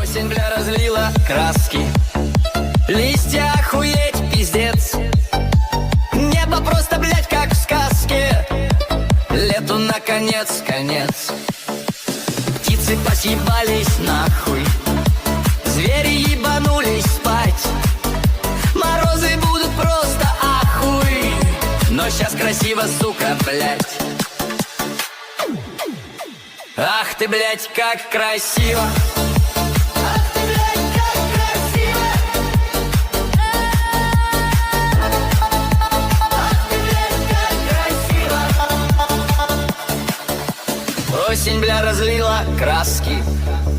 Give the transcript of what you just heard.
Осень, бля, разлила краски, листья охуеть, пиздец. Небо просто, блядь, как в сказке, лету наконец, конец. Птицы посъебались нахуй, звери ебанулись спать. Морозы будут просто ахуй, но сейчас красиво, сука, блядь. Ах ты, блядь, как красиво! Ах ты, блядь, как красиво! Ах ты, блядь, как красиво! Осень, бля, разлила краски,